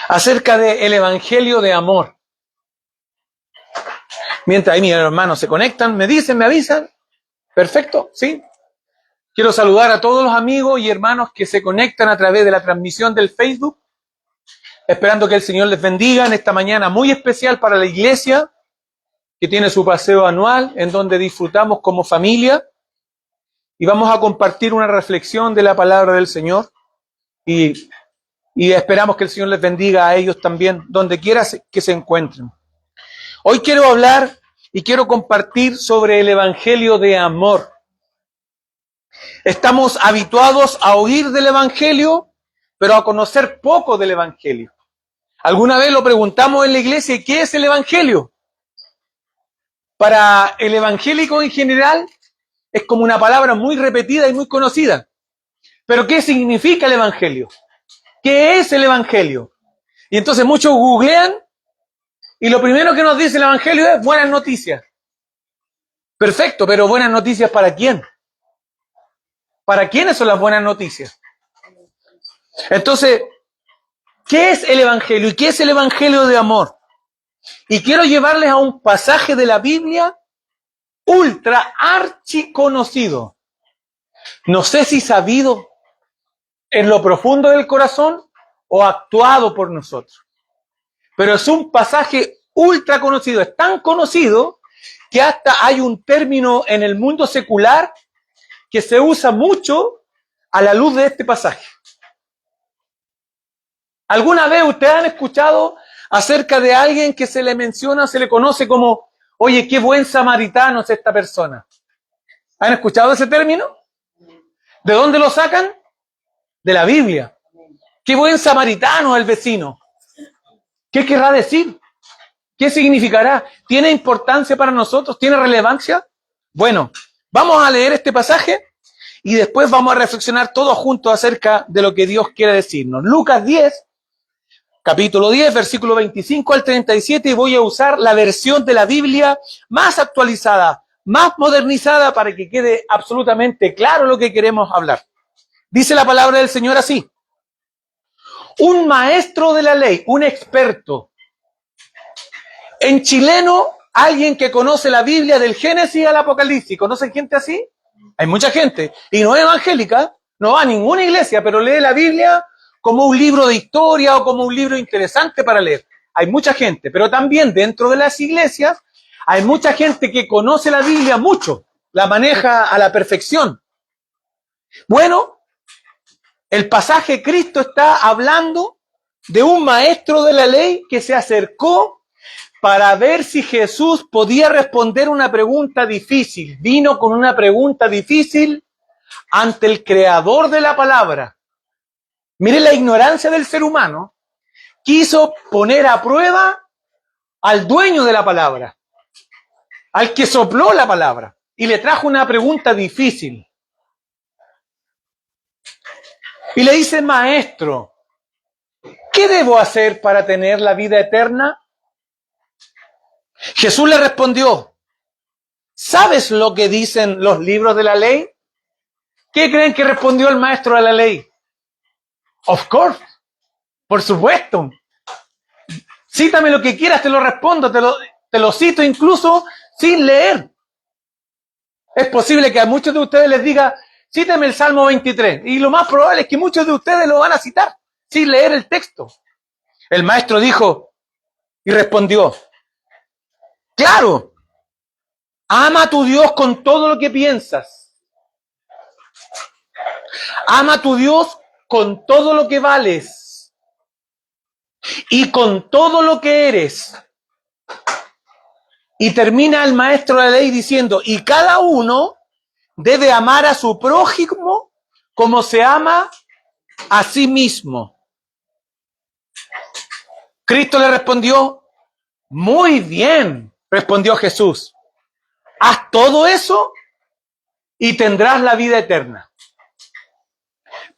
acerca del Evangelio de amor. Mientras ahí mis hermanos se conectan, me dicen, me avisan. Perfecto, ¿sí? Quiero saludar a todos los amigos y hermanos que se conectan a través de la transmisión del Facebook, esperando que el Señor les bendiga en esta mañana muy especial para la iglesia, que tiene su paseo anual, en donde disfrutamos como familia, y vamos a compartir una reflexión de la palabra del Señor, y esperamos que el Señor les bendiga a ellos también, donde quiera que se encuentren. Hoy quiero hablar y quiero compartir sobre el Evangelio de amor. Estamos habituados a oír del Evangelio, pero a conocer poco del Evangelio. Alguna vez lo preguntamos en la iglesia, ¿y qué es el Evangelio? Para el evangélico en general es como una palabra muy repetida y muy conocida. Pero ¿qué significa el Evangelio? ¿Qué es el Evangelio? Y entonces muchos googlean y lo primero que nos dice el Evangelio es buenas noticias. Perfecto, pero ¿buenas noticias para quién? ¿Para quiénes son las buenas noticias? Entonces, ¿qué es el Evangelio? ¿Y qué es el Evangelio de amor? Y quiero llevarles a un pasaje de la Biblia ultra archiconocido. No sé si sabido en lo profundo del corazón o actuado por nosotros. Pero es un pasaje ultra conocido. Es tan conocido que hasta hay un término en el mundo secular que se usa mucho a la luz de este pasaje. ¿Alguna vez ustedes han escuchado acerca de alguien que se le menciona, se le conoce como, oye, qué buen samaritano es esta persona? ¿Han escuchado ese término? ¿De dónde lo sacan? De la Biblia. Qué buen samaritano es el vecino. ¿Qué querrá decir? ¿Qué significará? ¿Tiene importancia para nosotros? ¿Tiene relevancia? Bueno, vamos a leer este pasaje y después vamos a reflexionar todos juntos acerca de lo que Dios quiere decirnos. Lucas 10, capítulo 10, versículo 25 al 37, y voy a usar la versión de la Biblia más actualizada, más modernizada, para que quede absolutamente claro lo que queremos hablar. Dice la palabra del Señor así: un maestro de la ley, un experto. En chileno, alguien que conoce la Biblia del Génesis al Apocalipsis. ¿Conocen gente así? Hay mucha gente. Y no es evangélica, no va a ninguna iglesia, pero lee la Biblia como un libro de historia o como un libro interesante para leer. Hay mucha gente, pero también dentro de las iglesias hay mucha gente que conoce la Biblia mucho, la maneja a la perfección. Bueno, el pasaje Cristo está hablando de un maestro de la ley que se acercó para ver si Jesús podía responder una pregunta difícil. Vino con una pregunta difícil ante el creador de la palabra. Mire la ignorancia del ser humano. Quiso poner a prueba al dueño de la palabra, al que sopló la palabra, y le trajo una pregunta difícil. Y le dice: maestro, ¿qué debo hacer para tener la vida eterna? Jesús le respondió: ¿sabes lo que dicen los libros de la ley? ¿Qué creen que respondió el maestro de la ley? Of course, por supuesto. Cítame lo que quieras, te lo respondo, te lo cito incluso sin leer. Es posible que a muchos de ustedes les diga, cítame el Salmo 23. Y lo más probable es que muchos de ustedes lo van a citar sin leer el texto. El maestro dijo y respondió: claro, ama a tu Dios con todo lo que piensas. Ama a tu Dios con todo lo que vales y con todo lo que eres. Y termina el maestro de la ley diciendo: y cada uno debe amar a su prójimo como se ama a sí mismo. Cristo le respondió: muy bien, respondió Jesús. Haz todo eso y tendrás la vida eterna.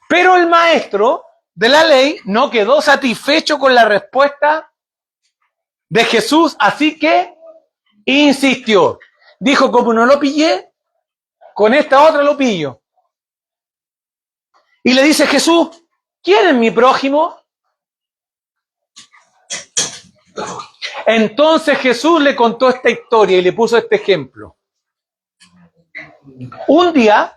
Pero el maestro de la ley no quedó satisfecho con la respuesta de Jesús, así que insistió. Dijo: como no lo pillé, con esta otra lo pillo. Y le dice Jesús: ¿quién es mi prójimo? Entonces Jesús le contó esta historia y le puso este ejemplo. Un día,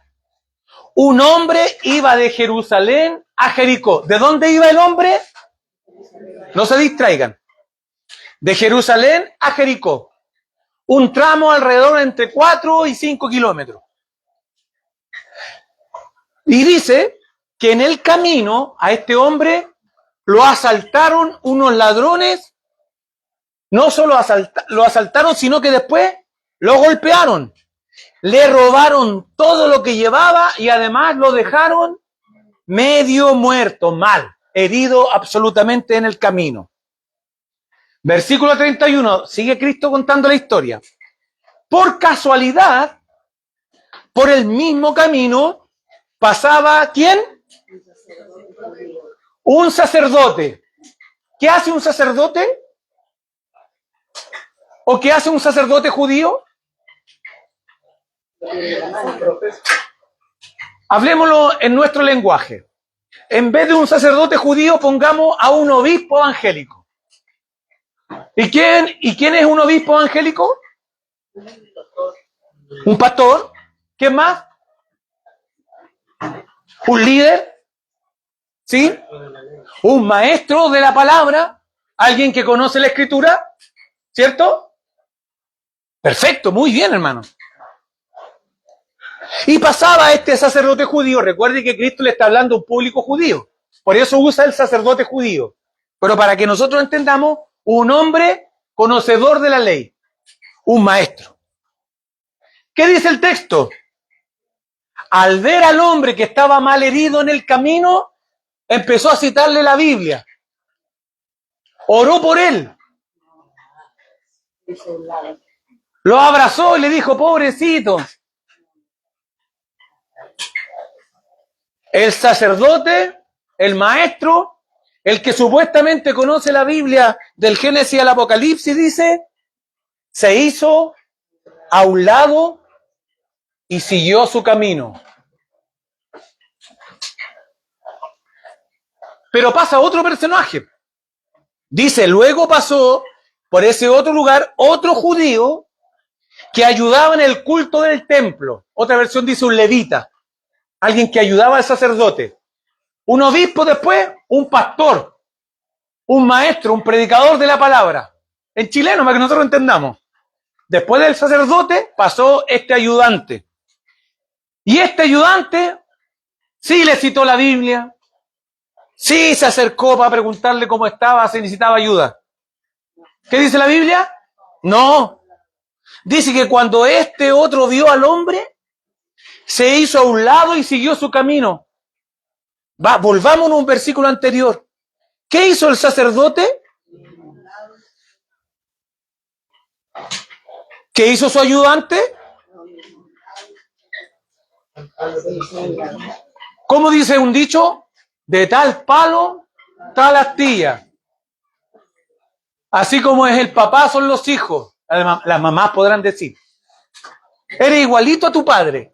un hombre iba de Jerusalén a Jericó. ¿De dónde iba el hombre? No se distraigan. De Jerusalén a Jericó. Un tramo alrededor entre 4 y 5 kilómetros. Y dice que en el camino a este hombre lo asaltaron unos ladrones. No solo lo asaltaron, sino que después lo golpearon. Le robaron todo lo que llevaba y además lo dejaron medio muerto, mal, herido absolutamente en el camino. Versículo 31, sigue Cristo contando la historia. Por casualidad, por el mismo camino, pasaba ¿quién? Un sacerdote. ¿Qué hace un sacerdote? ¿O qué hace un sacerdote judío? Hablemoslo en nuestro lenguaje. En vez de un sacerdote judío, pongamos a un obispo evangélico. ¿Y quién es un obispo evangélico? Un pastor. ¿Quién más? Un líder. ¿Sí? Un maestro de la palabra. Alguien que conoce la escritura. ¿Cierto? Perfecto, muy bien, hermano. Y pasaba este sacerdote judío. Recuerde que Cristo le está hablando a un público judío. Por eso usa el sacerdote judío. Pero para que nosotros entendamos, un hombre conocedor de la ley. Un maestro. ¿Qué dice el texto? Al ver al hombre que estaba mal herido en el camino, empezó a citarle la Biblia. Oró por él. Lo abrazó y le dijo, pobrecito. El sacerdote, el maestro, el que supuestamente conoce la Biblia del Génesis al Apocalipsis, dice, se hizo a un lado y siguió su camino. Pero pasa otro personaje. Dice, luego pasó por ese otro lugar otro judío que ayudaba en el culto del templo. Otra versión dice un levita, alguien que ayudaba al sacerdote. Un obispo después, un pastor, un maestro, un predicador de la palabra. En chileno, para que nosotros entendamos. Después del sacerdote pasó este ayudante. Y este ayudante sí le citó la Biblia, sí se acercó para preguntarle cómo estaba, si necesitaba ayuda. ¿Qué dice la Biblia? No. Dice que cuando este otro vio al hombre, se hizo a un lado y siguió su camino. Volvamos a un versículo anterior. ¿Qué hizo el sacerdote? ¿Qué hizo su ayudante? ¿Cómo dice un dicho? De tal palo, tal astilla. Así como es el papá, son los hijos. Las mamás podrán decir, eres igualito a tu padre.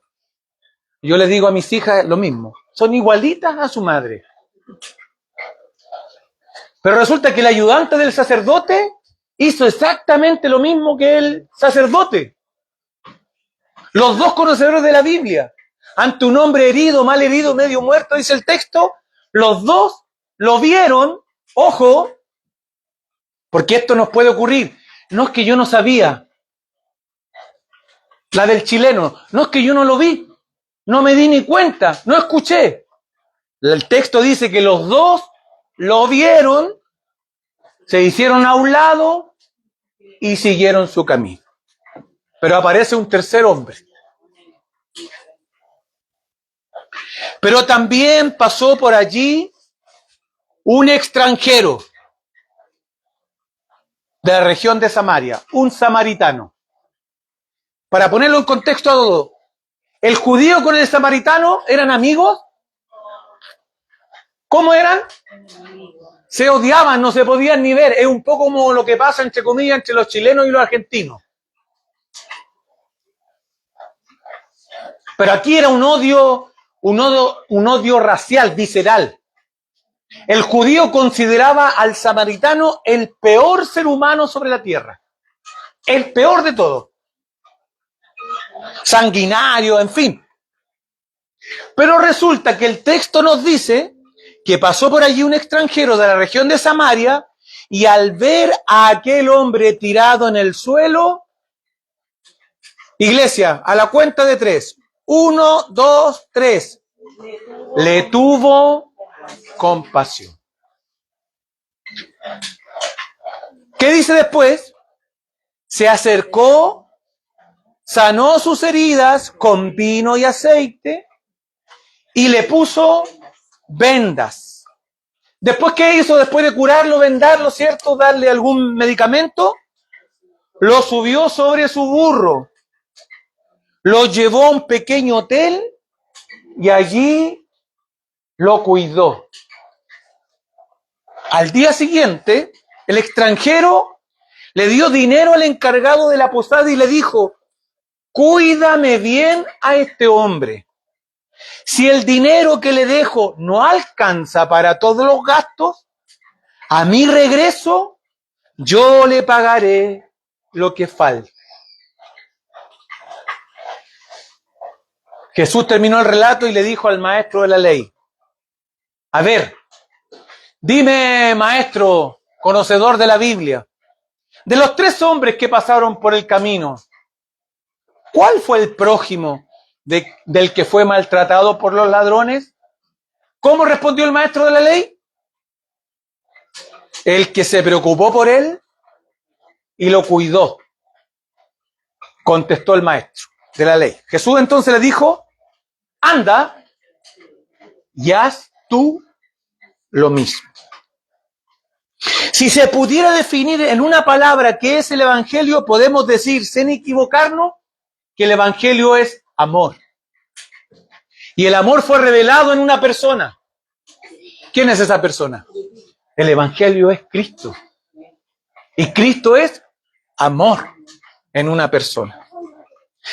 Yo les digo a mis hijas lo mismo. Son igualitas a su madre. Pero resulta que el ayudante del sacerdote hizo exactamente lo mismo que el sacerdote. Los dos conocedores de la Biblia. Ante un hombre herido, mal herido, medio muerto, dice el texto, los dos lo vieron, ojo, porque esto nos puede ocurrir. No es que yo no sabía. La del chileno, no es que yo no lo vi. No me di ni cuenta, no escuché. El texto dice que los dos lo vieron, se hicieron a un lado y siguieron su camino. Pero aparece un tercer hombre. Pero también pasó por allí un extranjero de la región de Samaria, un samaritano. Para ponerlo en contexto a todo, ¿el judío con el samaritano eran amigos? ¿Cómo eran? Se odiaban, no se podían ni ver. Es un poco como lo que pasa, entre comillas, entre los chilenos y los argentinos. Pero aquí era un odio racial, visceral. El judío consideraba al samaritano el peor ser humano sobre la tierra. El peor de todos. Sanguinario, en fin. Pero resulta que el texto nos dice que pasó por allí un extranjero de la región de Samaria y al ver a aquel hombre tirado en el suelo, iglesia, a la cuenta de 3. 1, 2, 3. Le tuvo compasión. ¿Qué dice después? Se acercó, sanó sus heridas con vino y aceite y le puso vendas. ¿Después qué hizo? Después de curarlo, vendarlo, ¿cierto? Darle algún medicamento, lo subió sobre su burro, lo llevó a un pequeño hotel y allí lo cuidó. Al día siguiente, el extranjero le dio dinero al encargado de la posada y le dijo: cuídame bien a este hombre. Si el dinero que le dejo no alcanza para todos los gastos, a mi regreso yo le pagaré lo que falte. Jesús terminó el relato y le dijo al maestro de la ley: a ver, dime, maestro, conocedor de la Biblia, de los 3 hombres que pasaron por el camino, ¿cuál fue el prójimo del que fue maltratado por los ladrones? ¿Cómo respondió el maestro de la ley? El que se preocupó por él y lo cuidó, contestó el maestro de la ley. Jesús entonces le dijo: anda y haz tú lo mismo. Si se pudiera definir en una palabra qué es el Evangelio, podemos decir, sin equivocarnos, que el Evangelio es amor. Y el amor fue revelado en una persona. ¿Quién es esa persona? El Evangelio es Cristo. Y Cristo es amor en una persona.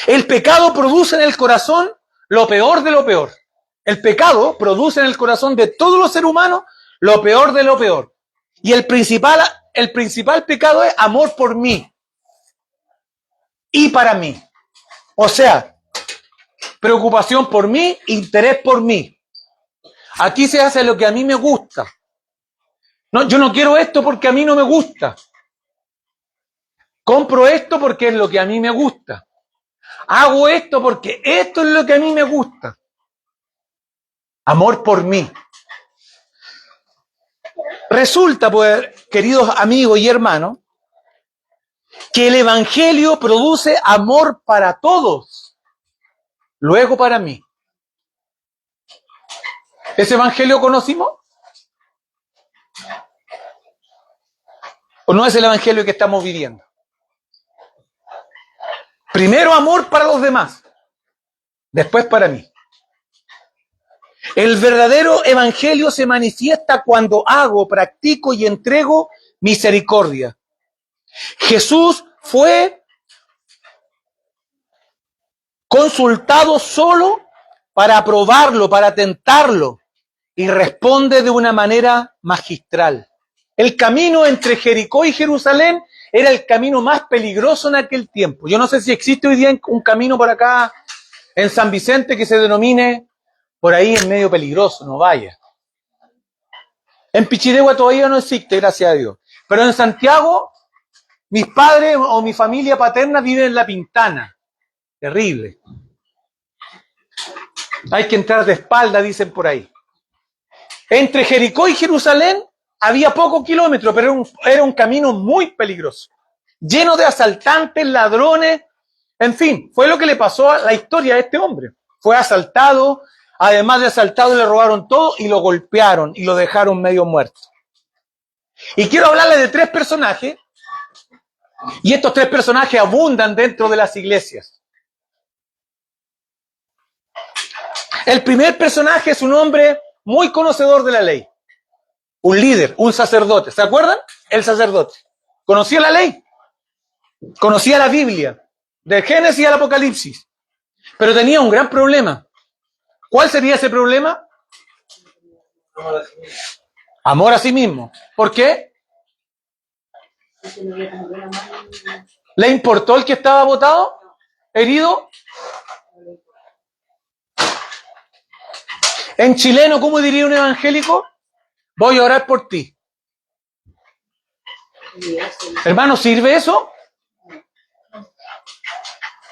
El pecado produce en el corazón lo peor de lo peor. El pecado produce en el corazón de todos los seres humanos lo peor de lo peor. Y el principal pecado es amor por mí y para mí. O sea, preocupación por mí, interés por mí. Aquí se hace lo que a mí me gusta. No, yo no quiero esto porque a mí no me gusta. Compro esto porque es lo que a mí me gusta. Hago esto porque esto es lo que a mí me gusta. Amor por mí. Resulta, pues, queridos amigos y hermanos, que el Evangelio produce amor para todos, luego para mí. ¿Ese Evangelio conocimos? ¿O no es el Evangelio que estamos viviendo? Primero amor para los demás, después para mí. El verdadero Evangelio se manifiesta cuando hago, practico y entrego misericordia. Jesús fue consultado solo para probarlo, para tentarlo, y responde de una manera magistral. El camino entre Jericó y Jerusalén era el camino más peligroso en aquel tiempo. Yo no sé si existe hoy día un camino por acá en San Vicente que se denomine por ahí en medio peligroso, no vaya. En Pichidegua todavía no existe, gracias a Dios. Pero en Santiago, mis padres o mi familia paterna viven en La Pintana. Terrible. Hay que entrar de espalda, dicen por ahí. Entre Jericó y Jerusalén había pocos kilómetros, pero era un camino muy peligroso. Lleno de asaltantes, ladrones, en fin, fue lo que le pasó a la historia a este hombre. Fue asaltado, además de asaltado le robaron todo y lo golpearon y lo dejaron medio muerto. Y quiero hablarles de 3 personajes, y estos 3 personajes abundan dentro de las iglesias. El primer personaje es un hombre muy conocedor de la ley, un líder, un sacerdote. ¿Se acuerdan? El sacerdote. Conocía la ley, conocía la Biblia, del Génesis al Apocalipsis, pero tenía un gran problema. ¿Cuál sería ese problema? Amor a sí mismo. ¿Por qué? ¿Le importó el que estaba botado? ¿Herido? En chileno, ¿cómo diría un evangélico? Voy a orar por ti. Hermano, ¿sirve eso?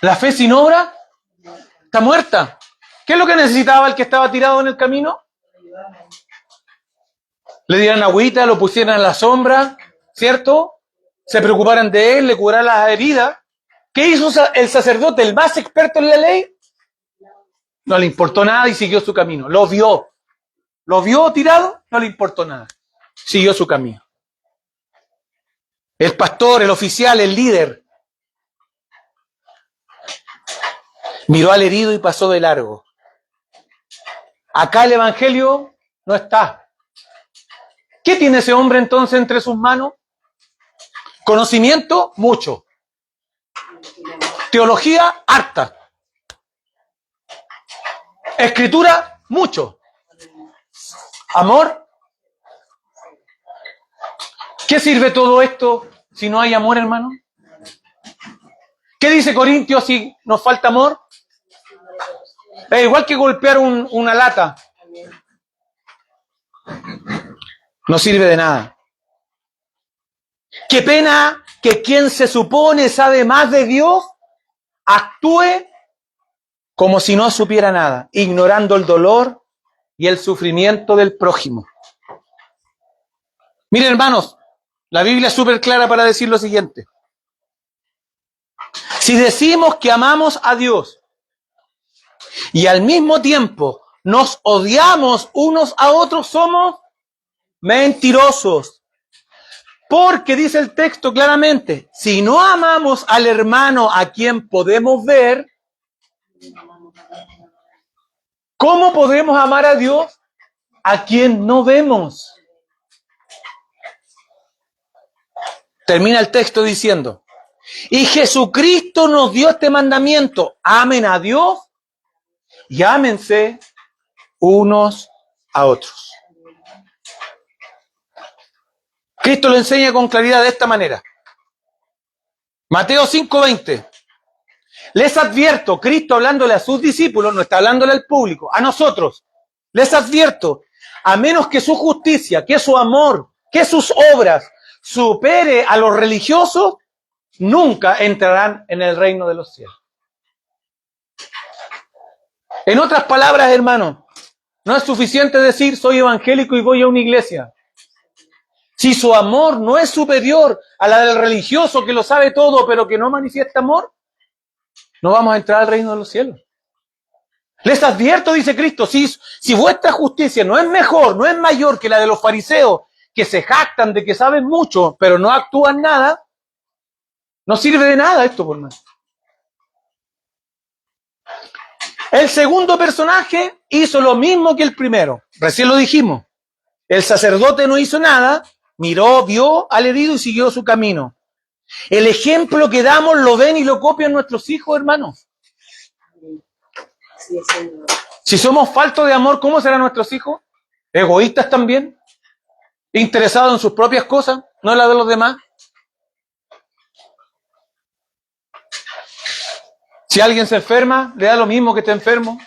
¿La fe sin obra? Está muerta. ¿Qué es lo que necesitaba el que estaba tirado en el camino? Le dieran agüita, lo pusieran en la sombra, ¿cierto? Se preocuparan de él, le curaran las heridas. ¿Qué hizo el sacerdote, el más experto en la ley? No le importó nada y siguió su camino. Lo vio tirado, no le importó nada. Siguió su camino. El pastor, el oficial, el líder, miró al herido y pasó de largo. Acá el evangelio no está. ¿Qué tiene ese hombre entonces entre sus manos? Conocimiento, mucho. Teología, harta. Escritura, mucho. Amor. ¿Qué sirve todo esto si no hay amor, hermano? ¿Qué dice Corintios si nos falta amor? Es igual que golpear una lata. No sirve de nada. Qué pena que quien se supone sabe más de Dios actúe como si no supiera nada, ignorando el dolor y el sufrimiento del prójimo. Miren, hermanos, la Biblia es súper clara para decir lo siguiente. Si decimos que amamos a Dios y al mismo tiempo nos odiamos unos a otros, somos mentirosos. Porque dice el texto claramente, si no amamos al hermano a quien podemos ver, ¿cómo podremos amar a Dios a quien no vemos? Termina el texto diciendo, y Jesucristo nos dio este mandamiento, amen a Dios y ámense unos a otros. Cristo lo enseña con claridad de esta manera. Mateo 5:20. Les advierto, Cristo hablándole a sus discípulos, no está hablándole al público, a nosotros. Les advierto, a menos que su justicia, que su amor, que sus obras supere a los religiosos, nunca entrarán en el reino de los cielos. En otras palabras, hermano, no es suficiente decir soy evangélico y voy a una iglesia. Si su amor no es superior a la del religioso que lo sabe todo pero que no manifiesta amor, no vamos a entrar al reino de los cielos. Les advierto, dice Cristo, si vuestra justicia no es mejor, no es mayor que la de los fariseos, que se jactan de que saben mucho, pero no actúan nada, no sirve de nada esto, por más. El segundo personaje hizo lo mismo que el primero. Recién lo dijimos. El sacerdote no hizo nada, miró, vio al herido y siguió su camino. El ejemplo que damos lo ven y lo copian nuestros hijos, hermanos. Si somos faltos de amor, ¿cómo serán nuestros hijos? ¿Egoístas también? ¿Interesados en sus propias cosas, no en las de los demás? Si alguien se enferma, le da lo mismo que esté enfermo.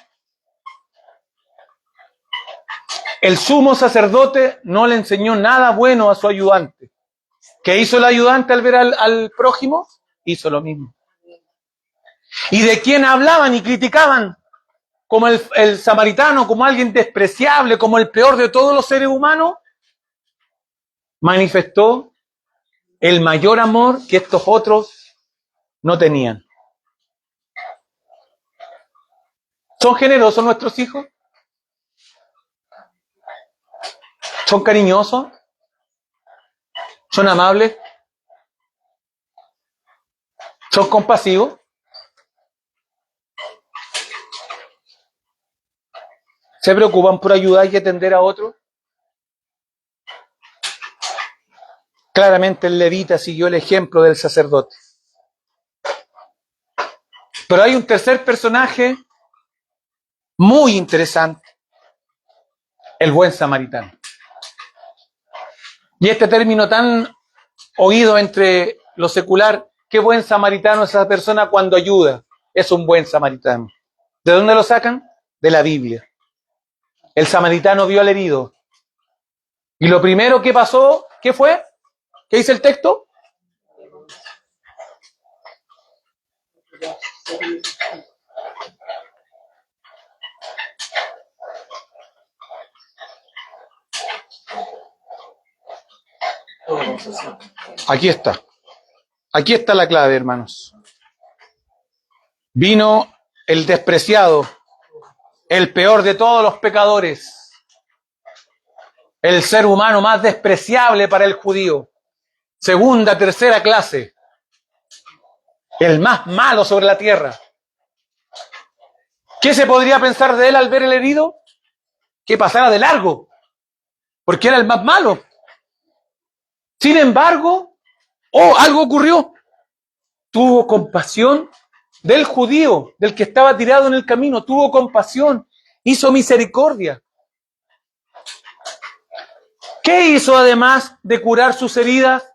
El sumo sacerdote no le enseñó nada bueno a su ayudante. ¿Qué hizo el ayudante al ver al prójimo? Hizo lo mismo. ¿Y de quién hablaban y criticaban? Como el samaritano, como alguien despreciable, como el peor de todos los seres humanos, manifestó el mayor amor que estos otros no tenían. ¿Son generosos nuestros hijos? ¿Son cariñosos? ¿Son amables? ¿Son compasivos? ¿Se preocupan por ayudar y atender a otros? Claramente el levita siguió el ejemplo del sacerdote. Pero hay un tercer personaje muy interesante, el buen samaritano. Y este término tan oído entre lo secular, qué buen samaritano es esa persona cuando ayuda, es un buen samaritano. ¿De dónde lo sacan? De la Biblia. El samaritano vio al herido. Y lo primero que pasó, ¿qué fue? ¿Qué dice el texto? Aquí está. Aquí está la clave, hermanos. Vino el despreciado, el peor de todos los pecadores, el ser humano más despreciable para el judío, segunda, tercera clase, el más malo sobre la tierra. ¿Qué se podría pensar de él al ver el herido? Que pasara de largo, porque era el más malo. Sin embargo, algo ocurrió. Tuvo compasión del judío, del que estaba tirado en el camino, tuvo compasión, hizo misericordia. ¿Qué hizo además de curar sus heridas?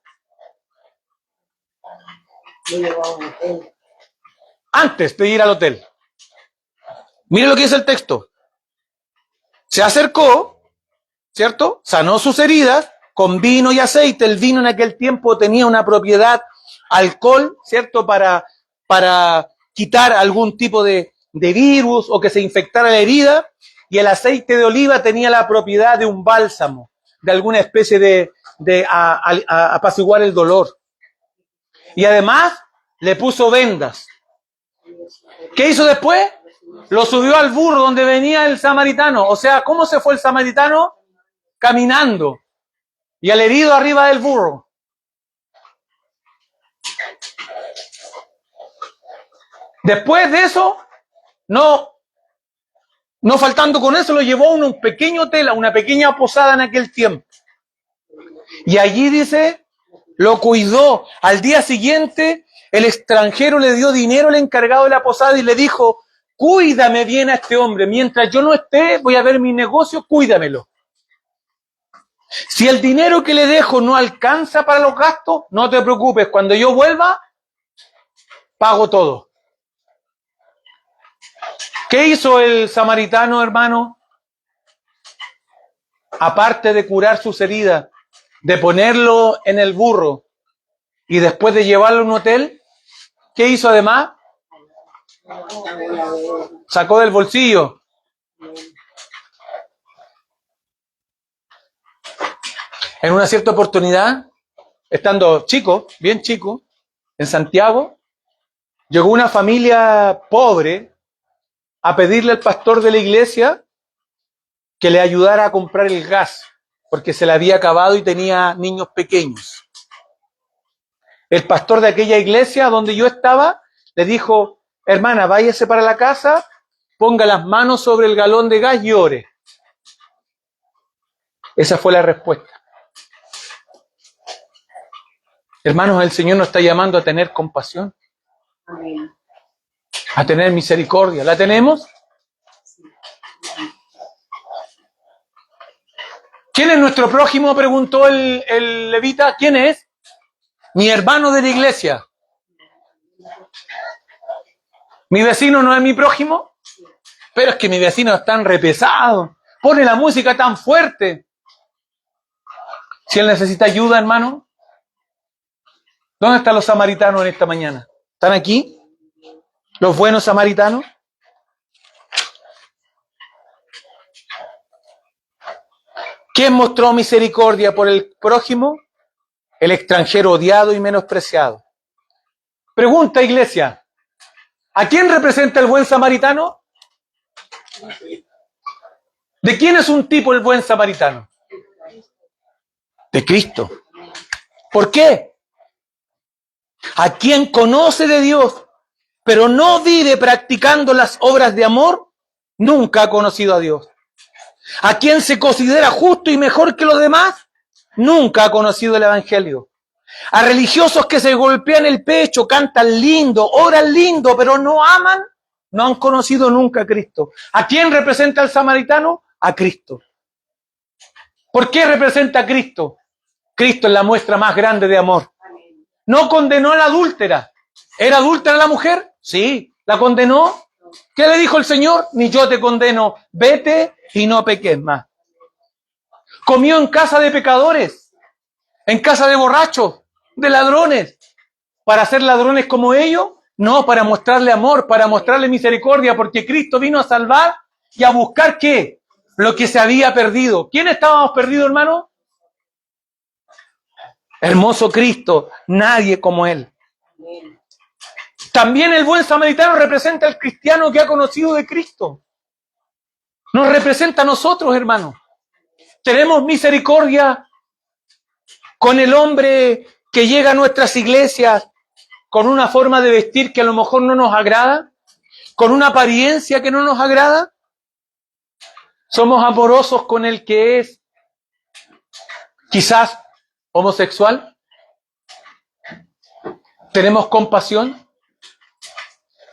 Antes de ir al hotel. Mire lo que dice el texto. Se acercó, ¿cierto? Sanó sus heridas con vino y aceite. El vino en aquel tiempo tenía una propiedad alcohol, ¿cierto? Para quitar algún tipo de virus o que se infectara la herida. Y el aceite de oliva tenía la propiedad de un bálsamo, de alguna especie de apaciguar el dolor. Y además le puso vendas. ¿Qué hizo después? Lo subió al burro donde venía el samaritano. O sea, ¿cómo se fue el samaritano? Caminando. Y al herido arriba del burro. Después de eso, no faltando con eso, lo llevó a un pequeño hotel, a una pequeña posada en aquel tiempo. Y allí dice, lo cuidó. Al día siguiente, el extranjero le dio dinero al encargado de la posada y le dijo, cuídame bien a este hombre. Mientras yo no esté, voy a ver mi negocio, cuídamelo. Si el dinero que le dejo no alcanza para los gastos, no te preocupes. Cuando yo vuelva, pago todo. ¿Qué hizo el samaritano, hermano? Aparte de curar sus heridas, de ponerlo en el burro y después de llevarlo a un hotel, ¿qué hizo además? Sacó del bolsillo. En una cierta oportunidad, estando chico, bien chico, en Santiago, llegó una familia pobre a pedirle al pastor de la iglesia que le ayudara a comprar el gas, porque se le había acabado y tenía niños pequeños. El pastor de aquella iglesia donde yo estaba le dijo, hermana, váyase para la casa, ponga las manos sobre el galón de gas y ore. Esa fue la respuesta. Hermanos, el Señor nos está llamando a tener compasión, a tener misericordia. ¿La tenemos? ¿Quién es nuestro prójimo? Preguntó el levita. ¿Quién es? Mi hermano de la iglesia. ¿Mi vecino no es mi prójimo? Pero es que mi vecino es tan repesado, pone la música tan fuerte. Si él necesita ayuda, hermano, ¿dónde están los samaritanos en esta mañana? ¿Están aquí? ¿Los buenos samaritanos? ¿Quién mostró misericordia por el prójimo? El extranjero odiado y menospreciado. Pregunta, iglesia, ¿a quién representa el buen samaritano? ¿De quién es un tipo el buen samaritano? De Cristo. ¿Por qué? A quien conoce de Dios, pero no vive practicando las obras de amor, nunca ha conocido a Dios. A quien se considera justo y mejor que los demás, nunca ha conocido el Evangelio. A religiosos que se golpean el pecho, cantan lindo, oran lindo, pero no aman, no han conocido nunca a Cristo. ¿A quién representa el samaritano? A Cristo. ¿Por qué representa a Cristo? Cristo es la muestra más grande de amor. No condenó a la adúltera. ¿Era adúltera la mujer? Sí. ¿La condenó? ¿Qué le dijo el Señor? Ni yo te condeno. Vete y no peques más. Comió en casa de pecadores, en casa de borrachos, de ladrones. ¿Para ser ladrones como ellos? No, para mostrarle amor, para mostrarle misericordia, porque Cristo vino a salvar y a buscar ¿qué? Lo que se había perdido. ¿Quién estábamos perdidos, hermano? Hermoso Cristo, nadie como Él. También el buen samaritano representa al cristiano que ha conocido de Cristo. Nos representa a nosotros, hermano. Tenemos misericordia con el hombre que llega a nuestras iglesias con una forma de vestir que a lo mejor no nos agrada, con una apariencia que no nos agrada. Somos amorosos con el que es quizás homosexual. Tenemos compasión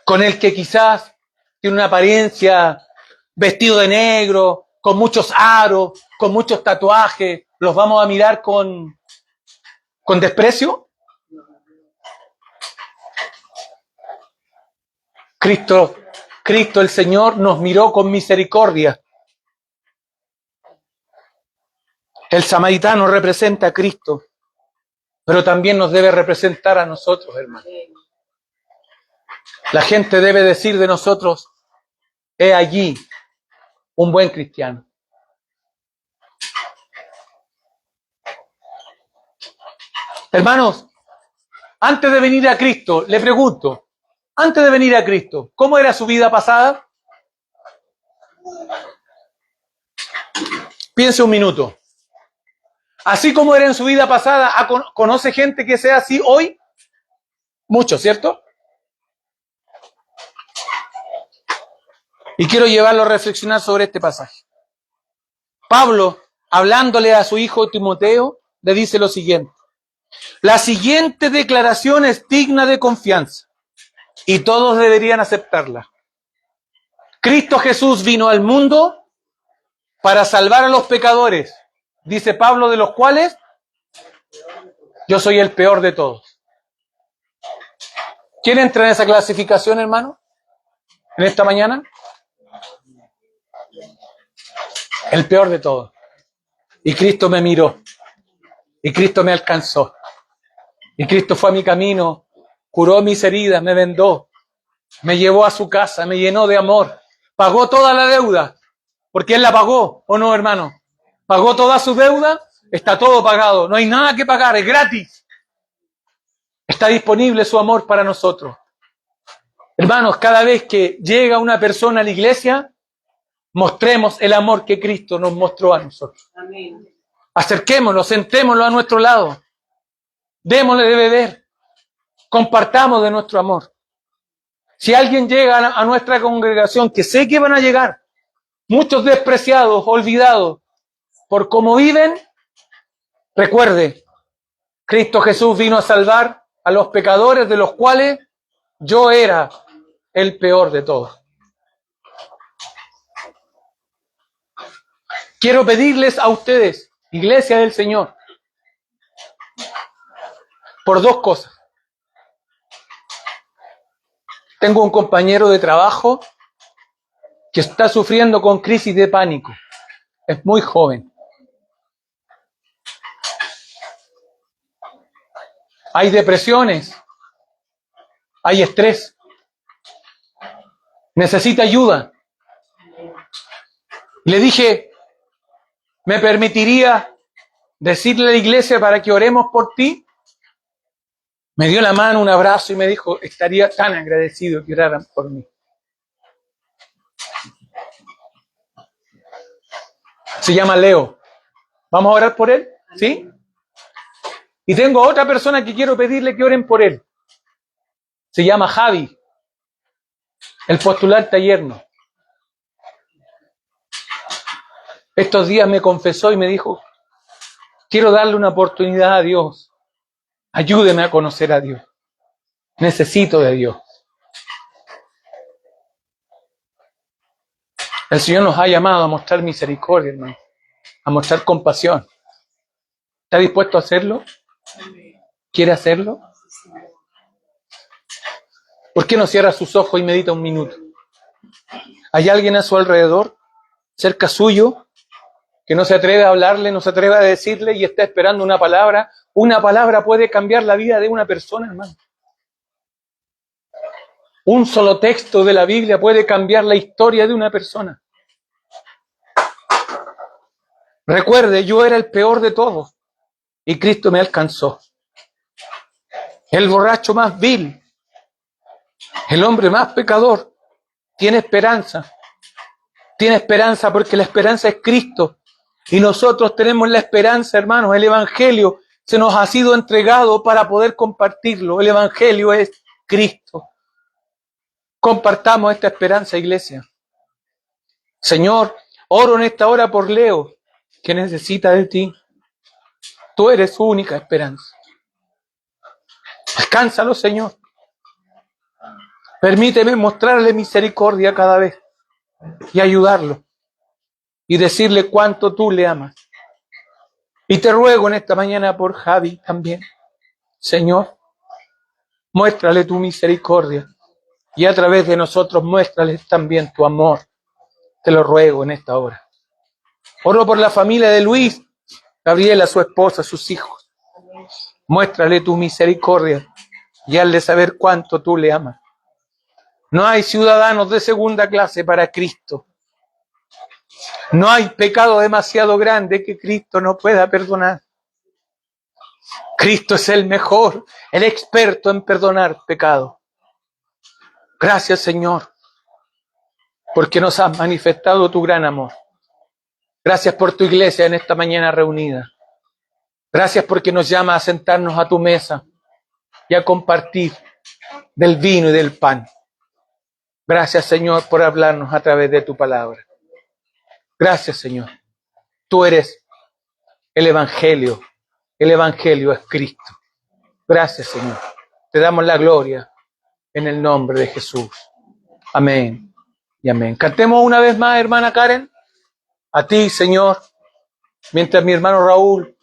con el que quizás tiene una apariencia vestido de negro, con muchos aros, con muchos tatuajes. ¿Los vamos a mirar con desprecio? Cristo el Señor nos miró con misericordia. El samaritano representa a Cristo, pero también nos debe representar a nosotros, hermano. La gente debe decir de nosotros, he allí un buen cristiano. Hermanos, antes de venir a Cristo, le pregunto, antes de venir a Cristo, ¿cómo era su vida pasada? Piense un minuto. Así como era en su vida pasada, ¿conoce gente que sea así hoy? Muchos, ¿cierto? Y quiero llevarlo a reflexionar sobre este pasaje. Pablo, hablándole a su hijo Timoteo, le dice lo siguiente. La siguiente declaración es digna de confianza y todos deberían aceptarla. Cristo Jesús vino al mundo para salvar a los pecadores, dice Pablo, de los cuales yo soy el peor de todos. ¿Quién entra en esa clasificación, hermano? En esta mañana. El peor de todos. Y Cristo me miró. Y Cristo me alcanzó. Y Cristo fue a mi camino, curó mis heridas, me vendó, me llevó a su casa, me llenó de amor, pagó toda la deuda, porque Él la pagó, ¿o no, hermano? Pagó toda su deuda, está todo pagado, no hay nada que pagar, es gratis. Está disponible su amor para nosotros. Hermanos, cada vez que llega una persona a la iglesia, mostremos el amor que Cristo nos mostró a nosotros. Amén. Acerquémonos, sentémoslo a nuestro lado. Démosle de beber. Compartamos de nuestro amor. Si alguien llega a nuestra congregación, que sé que van a llegar, muchos despreciados, olvidados, por cómo viven, recuerde, Cristo Jesús vino a salvar a los pecadores de los cuales yo era el peor de todos. Quiero pedirles a ustedes, Iglesia del Señor, por dos cosas. Tengo un compañero de trabajo que está sufriendo con crisis de pánico. Es muy joven. Hay depresiones. Hay estrés. Necesita ayuda. Le dije, ¿me permitiría decirle a la iglesia para que oremos por ti? Me dio la mano, un abrazo y me dijo, estaría tan agradecido que oraran por mí. Se llama Leo. ¿Vamos a orar por él? ¿Sí? Y tengo otra persona que quiero pedirle que oren por él. Se llama Javi. El postulante yerno. Estos días me confesó y me dijo, quiero darle una oportunidad a Dios. Ayúdeme a conocer a Dios. Necesito de Dios. El Señor nos ha llamado a mostrar misericordia, hermano. A mostrar compasión. ¿Está dispuesto a hacerlo? ¿Quiere hacerlo? ¿Por qué no cierra sus ojos y medita un minuto? ¿Hay alguien a su alrededor, cerca suyo, que no se atreve a hablarle, no se atreve a decirle y está esperando una palabra? Una palabra puede cambiar la vida de una persona, hermano. Un solo texto de la Biblia puede cambiar la historia de una persona. Recuerde, yo era el peor de todos y Cristo me alcanzó. El borracho más vil, el hombre más pecador, tiene esperanza. Tiene esperanza porque la esperanza es Cristo. Y nosotros tenemos la esperanza, hermanos. El Evangelio se nos ha sido entregado para poder compartirlo. El Evangelio es Cristo. Compartamos esta esperanza, iglesia. Señor, oro en esta hora por Leo, que necesita de ti. Tú eres su única esperanza. Alcánzalo, Señor. Permíteme mostrarle misericordia cada vez y ayudarlo y decirle cuánto tú le amas. Y te ruego en esta mañana por Javi también. Señor, muéstrale tu misericordia y a través de nosotros muéstrale también tu amor. Te lo ruego en esta hora. Oro por la familia de Luis, Gabriela, su esposa, sus hijos. Muéstrale tu misericordia y hazle saber cuánto tú le amas. No hay ciudadanos de segunda clase para Cristo. No hay pecado demasiado grande que Cristo no pueda perdonar. Cristo es el mejor, el experto en perdonar pecado. Gracias, Señor, porque nos has manifestado tu gran amor. Gracias por tu iglesia en esta mañana reunida. Gracias porque nos llama a sentarnos a tu mesa y a compartir del vino y del pan. Gracias, Señor, por hablarnos a través de tu palabra. Gracias, Señor. Tú eres el Evangelio. El Evangelio es Cristo. Gracias, Señor. Te damos la gloria en el nombre de Jesús. Amén y amén. Cantemos una vez más, hermana Karen. A ti, Señor. Mientras mi hermano Raúl